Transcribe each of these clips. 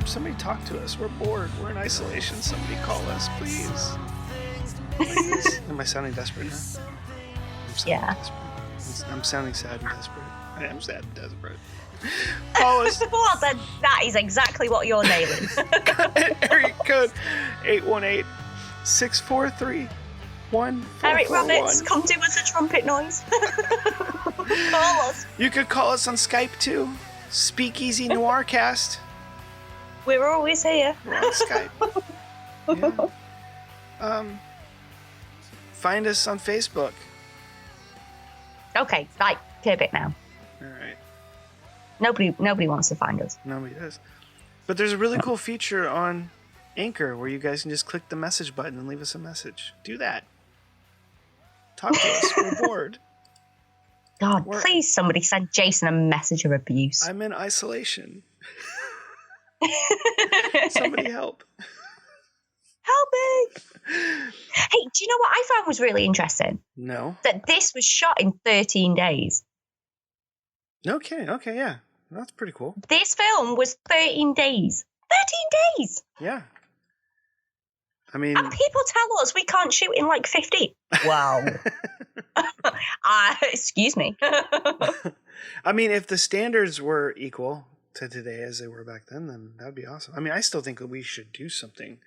Somebody talk to us. We're bored. We're in isolation. Somebody call us, please. Please. Am I sounding desperate now? Desperate. I'm sounding sad and desperate. I am sad and desperate. Call us. Well, then that is exactly what you're nailing. Area code 818-643-1441. Eric Roberts, come do us a trumpet noise. Call us. You could call us on Skype too. Speakeasy Noircast. We're always here. We're on Skype. Yeah. Find us on Facebook. Okay, right, curb it now. All right. Nobody wants to find us. Nobody does. But there's a really cool feature on Anchor where you guys can just click the message button and leave us a message. Do that. Talk to us. We're bored. God, please somebody send Jason a message of abuse. I'm in isolation. Somebody help. Help me. Hey, do you know what I found was really interesting? No. That this was shot in 13 days. Okay, yeah. That's pretty cool. This film was 13 days. 13 days! Yeah. I mean... And people tell us we can't shoot in like 50. Wow. Excuse me. I mean, if the standards were equal to today as they were back then that would be awesome. I mean, I still think that we should do something.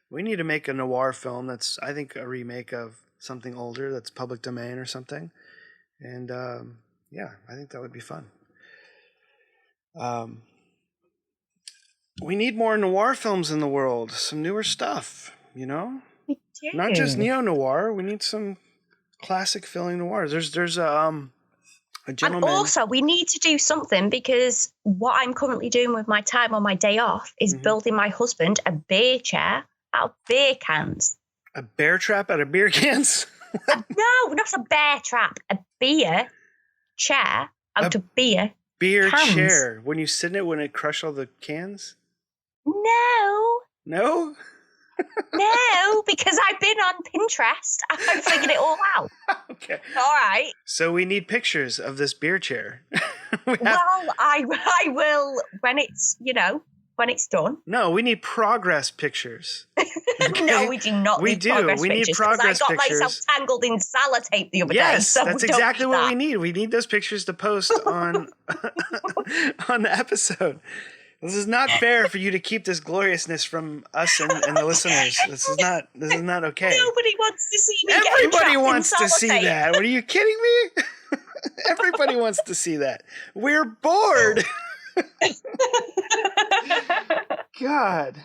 We need to make a noir film that's, I think, a remake of something older that's public domain or something. And, yeah, I think that would be fun. We need more noir films in the world. Some newer stuff, you know? We do. Not just neo-noir. We need some classic feeling noirs. There's a gentleman... And also, we need to do something because what I'm currently doing with my time on my day off is building my husband a beer chair out of beer cans. A bear trap out of beer cans? No, not a bear trap. A beer chair out of beer cans. Chair. When you sit in it, when it crush all the cans? No. No? No, because I've been on Pinterest. I've figured it all out. Okay. All right. So we need pictures of this beer chair. I will when it's, when it's done. No, we need progress pictures. Okay? No, we do not. We need do. Progress we need pictures, progress I got pictures. myself tangled in sellotape the other day. Yes, So that's exactly what we need. We need those pictures to post on on the episode. This is not fair for you to keep this gloriousness from us and the listeners. This is not okay. Nobody wants to see me. Everybody wants to see that. What, are you kidding me? Everybody wants to see that. We're bored. God.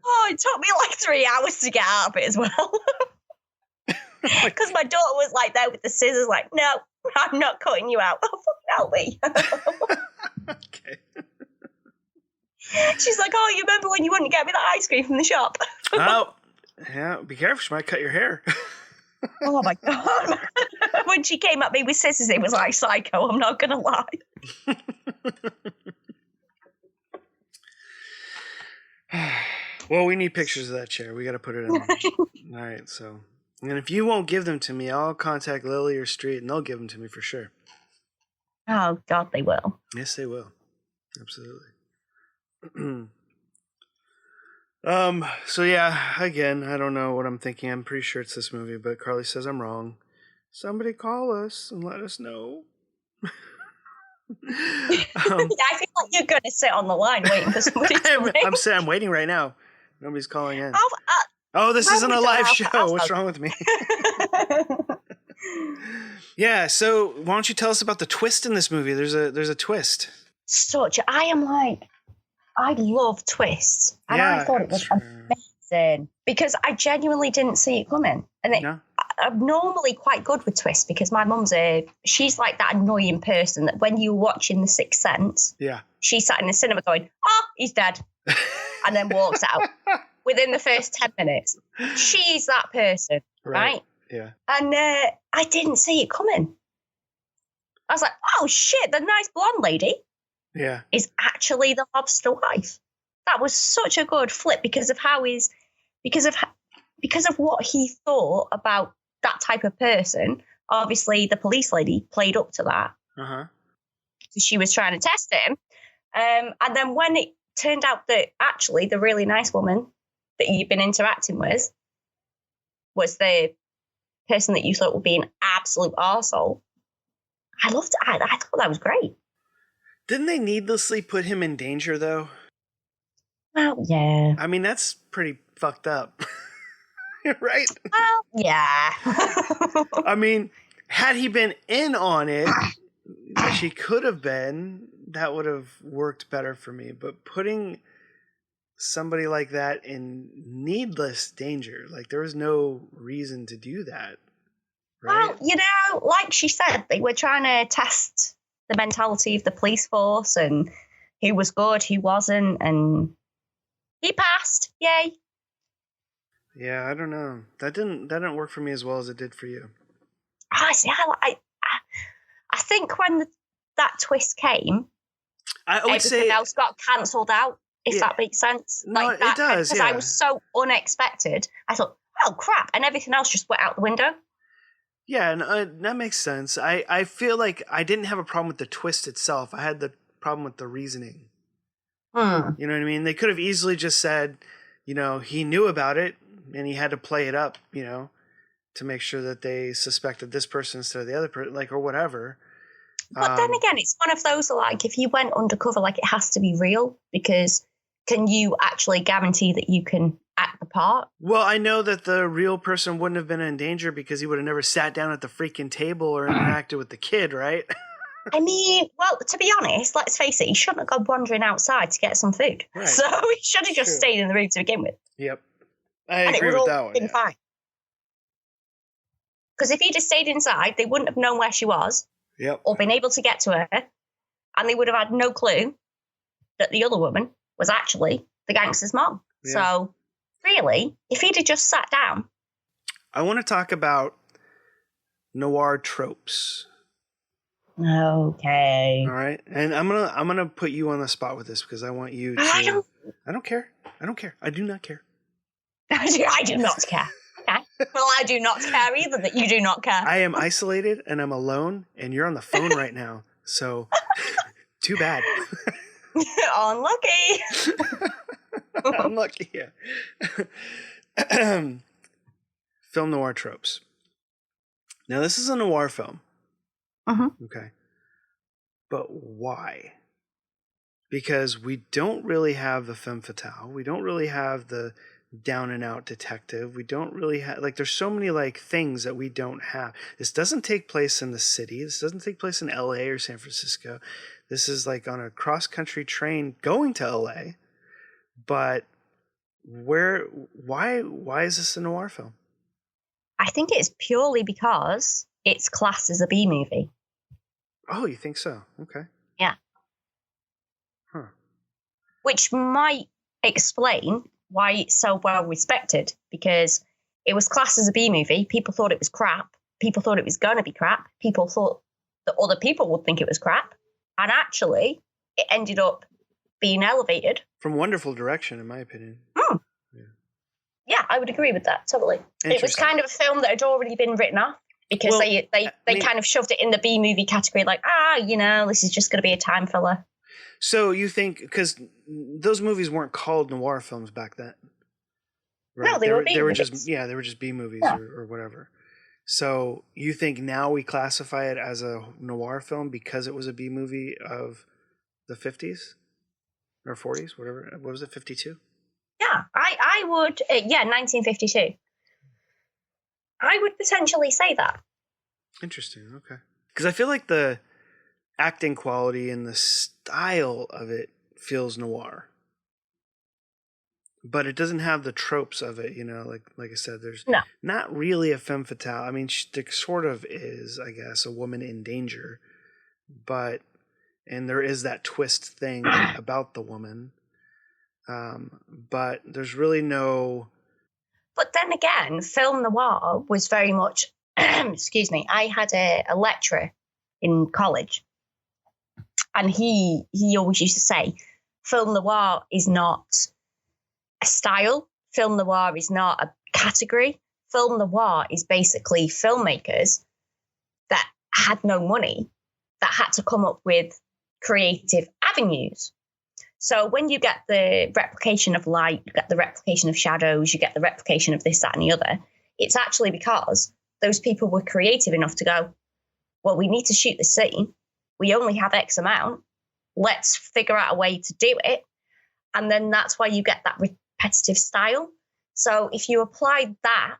Oh, it took me like 3 hours to get out of it as well. Because my daughter was like there with the scissors, like, no, I'm not cutting you out. Oh, fucking help me. Okay. She's like, oh, you remember when you wouldn't get me that ice cream from the shop? Oh, yeah, be careful. She might cut your hair. Oh, my God. When she came at me with scissors, it was like psycho. I'm not going to lie. Well, we need pictures of that chair. We got to put it in. All right, so. And if you won't give them to me, I'll contact Lily or Street, and they'll give them to me for sure. Oh, God, they will. Yes, they will. Absolutely. So yeah, again, I don't know what I'm thinking. I'm pretty sure it's this movie, but Carly says I'm wrong. Somebody call us and let us know. I feel like you're going to sit on the line waiting for somebody to ring. I'm waiting right now. Nobody's calling in. This isn't a live show. What's wrong with me? Yeah, so why don't you tell us about the twist in this movie? There's a twist. I love twists. And I thought it was amazing. Because I genuinely didn't see it coming. And I'm normally quite good with twists because my mum's she's like that annoying person that when you're watching The Sixth Sense, she sat in the cinema going, oh, he's dead. And then walks out within the first 10 minutes. She's that person, right? Yeah. And I didn't see it coming. I was like, oh, shit, the nice blonde lady is actually the lobster wife. That was such a good flip because of what he thought about that type of person. Obviously, the police lady played up to that. Uh-huh. So she was trying to test him. And then when it turned out that actually the really nice woman that you've been interacting with was the person that you thought would be an absolute arsehole. I loved it. I thought that was great. Didn't they needlessly put him in danger, though? Well, yeah. I mean, that's pretty fucked up. Right? Well, yeah. I mean, had he been in on it, which he could have been, that would have worked better for me. But putting somebody like that in needless danger, like there was no reason to do that. Right? Well, you know, like she said, they were trying to test the mentality of the police force and who was good, who wasn't, and he passed. Yay. Yeah, I don't know. That didn't work for me as well as it did for you. I see. I think when that twist came, I would everything say else got cancelled out. If that makes sense. No, like that, it does. Because I was so unexpected. I thought, oh crap, and everything else just went out the window. Yeah, and that makes sense. I feel like I didn't have a problem with the twist itself. I had the problem with the reasoning. You know what I mean? They could have easily just said, you know, he knew about it and he had to play it up, you know, to make sure that they suspected this person instead of the other person, like, or whatever. But then again, it's one of those, like, if you went undercover, like, it has to be real, because can you actually guarantee that you can act the part? Well, I know that the real person wouldn't have been in danger because he would have never sat down at the freaking table or interacted with the kid, right? I mean, well, to be honest, let's face it, he shouldn't have gone wandering outside to get some food. Right. So he should have just stayed in the room to begin with. Yep. I agree with that one. Been fine. Because if he'd have stayed inside, they wouldn't have known where she was. Yep. Or been able to get to her. And they would have had no clue that the other woman was actually the gangster's mom. Yeah. So, really, if he'd have just sat down. I want to talk about noir tropes. Okay. All right. And I'm gonna put you on the spot with this because I want you to I don't care. I do not care. I do not care. Okay. Well, I do not care either that you do not care. I am isolated and I'm alone and you're on the phone right now. So too bad. Unlucky. Unlucky, yeah. Film noir tropes. Now this is a noir film. Okay. But why? Because we don't really have the femme fatale. We don't really have the down and out detective. We don't really have, like, there's so many, like, things that we don't have. This doesn't take place in the city. This doesn't take place in LA or San Francisco. This is like on a cross-country train going to LA. But why is this a noir film? I think it's purely because it's classed as a B movie. Oh, you think so? Okay. Yeah. Huh. Which might explain why it's so well respected, because it was classed as a B movie. People thought it was crap. People thought it was going to be crap. People thought that other people would think it was crap. And actually, it ended up being elevated. From wonderful direction, in my opinion. Yeah, I would agree with that, totally. It was kind of a film that had already been written off. Because they kind of shoved it in the B movie category, like, this is just going to be a time filler. So you think, because those movies weren't called noir films back then, right? No, they were B movies. They were just B movies or whatever. So you think now we classify it as a noir film because it was a B movie of the 50s or 40s, whatever. What was it, 52? Yeah, I would. 1952. I would potentially say that. Interesting. Okay. Because I feel like the acting quality and the style of it feels noir, but it doesn't have the tropes of it. You know, like I said, there's not really a femme fatale. I mean, there sort of is, I guess, a woman in danger, and there is that twist thing about the woman, but there's really no. But then again, film noir was very much, excuse me, I had a lecturer in college, and he always used to say, film noir is not a style. Film noir is not a category. Film noir is basically filmmakers that had no money, that had to come up with creative avenues. So when you get the replication of light, you get the replication of shadows, you get the replication of this, that, and the other, it's actually because those people were creative enough to go, well, we need to shoot the scene. We only have X amount. Let's figure out a way to do it. And then that's why you get that repetitive style. So if you apply that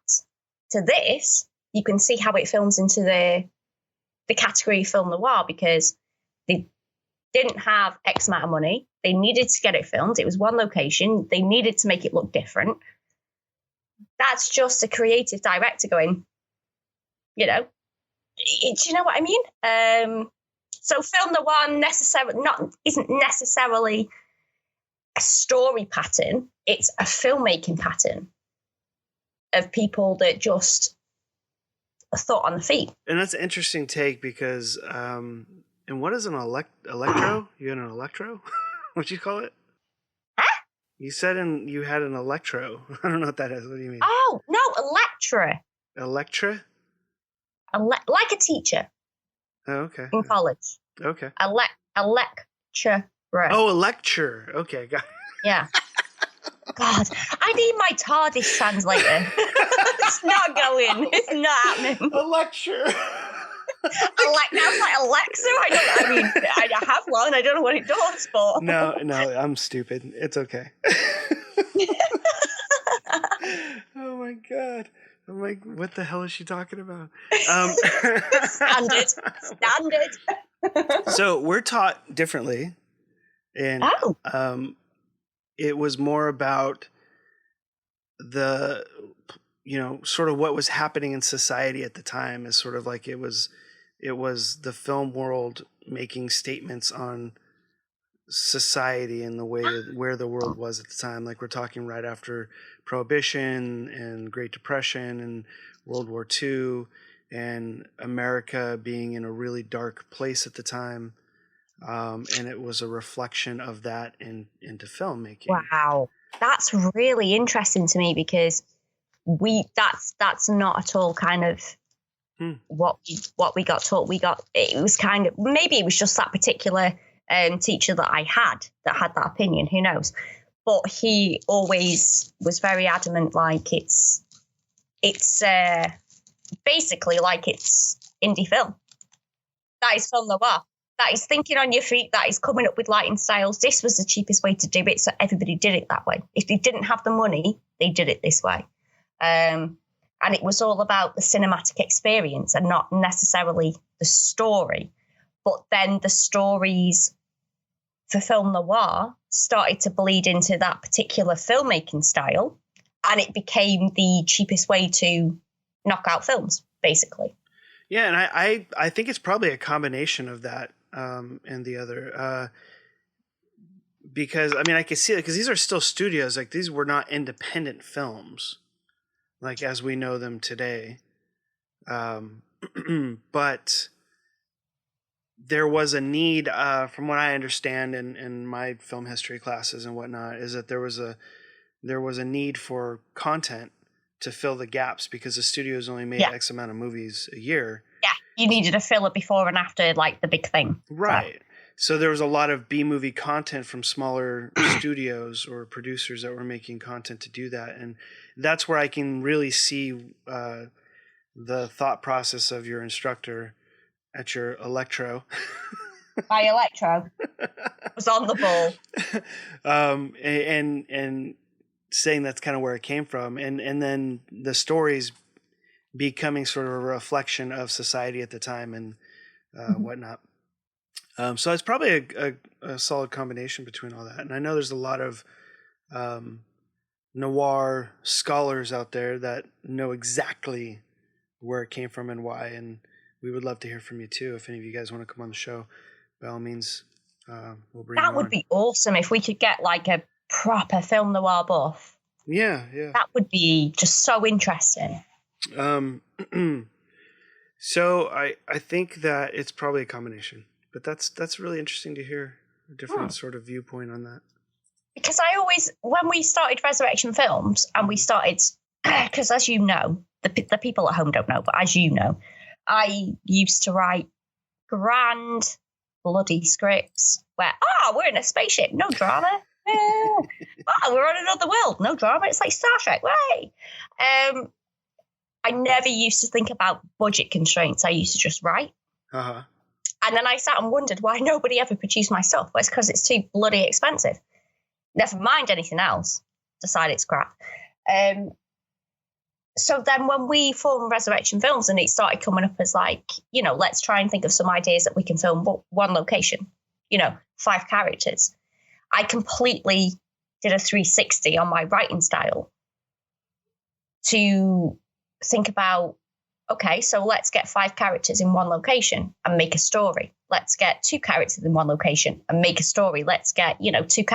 to this, you can see how it films into the category of film noir, because they didn't have X amount of money. They needed to get it filmed. It was one location. They needed to make it look different. That's just a creative director going, do you know what I mean? So film noir isn't necessarily a story pattern. It's a filmmaking pattern of people that just thought on the feet. And that's an interesting take because, and what is an electro? You had an electro? What'd you call it? Huh? You said you had an electro. I don't know what that is. What do you mean? Oh, no, Electra. Electra? Like a teacher. Oh, okay. In college. Okay. Lecturer. Oh, a lecture. Okay, got it. Yeah. God, I need my TARDIS translator. It's not going. It's not happening. A lecture. Now it's like Alexa. I have one. I don't know what it does, but no, I'm stupid. It's okay. Oh my God. I'm like, what the hell is she talking about? Standard. So we're taught differently, and it was more about the, sort of what was happening in society at the time. Is sort of like it was the film world making statements on society and the way where the world was at the time. Like we're talking right after Prohibition and Great Depression and World War II, and America being in a really dark place at the time. And it was a reflection of that into filmmaking. Wow, that's really interesting to me, because that's not at all kind of what we got taught. It was kind of, maybe it was just that particular teacher that I had that opinion. Who knows? But he always was very adamant, like it's basically like it's indie film. That is film noir. That is thinking on your feet. That is coming up with lighting styles. This was the cheapest way to do it, so everybody did it that way. If they didn't have the money, they did it this way. And it was all about the cinematic experience and not necessarily the story. But then the stories for film noir started to bleed into that particular filmmaking style, and it became the cheapest way to knock out films, basically. Yeah, and I think it's probably a combination of that and the other. Because, I mean, I can see it, because these are still studios. Like, these were not independent films, like, as we know them today. But there was a need, from what I understand in my film history classes and whatnot, is that there was a need for content to fill the gaps, because the studios only made X amount of movies a year. Yeah, you needed a filler before and after, like, the big thing. Right. So there was a lot of B-movie content from smaller studios or producers that were making content to do that. And that's where I can really see the thought process of your instructor at your electro. My electro was on the ball. And saying that's kind of where it came from. And then the stories becoming sort of a reflection of society at the time and whatnot. So it's probably a solid combination between all that. And I know there's a lot of noir scholars out there that know exactly where it came from and why. And we would love to hear from you too. If any of you guys want to come on the show, by all means, we'll bring you on. That would be awesome if we could get like a proper film noir buff. Yeah. That would be just so interesting. So I think that it's probably a combination. But that's really interesting to hear a different sort of viewpoint on that. Because I always, when we started Resurrection Films, and we started, because as you know, the people at home don't know, but as you know, I used to write grand bloody scripts where, we're in a spaceship, no drama. We're on another world, no drama. It's like Star Trek, way. I never used to think about budget constraints. I used to just write. Uh-huh. And then I sat and wondered why nobody ever produced my stuff. Well, it's because it's too bloody expensive. Never mind anything else. Decide it's crap. So then when we formed Resurrection Films and it started coming up as like, let's try and think of some ideas that we can film one location, 5 characters. I completely did a 360 on my writing style to think about, okay, so let's get 5 characters in one location and make a story. Let's get 2 characters in one location and make a story. Let's get, 2 characters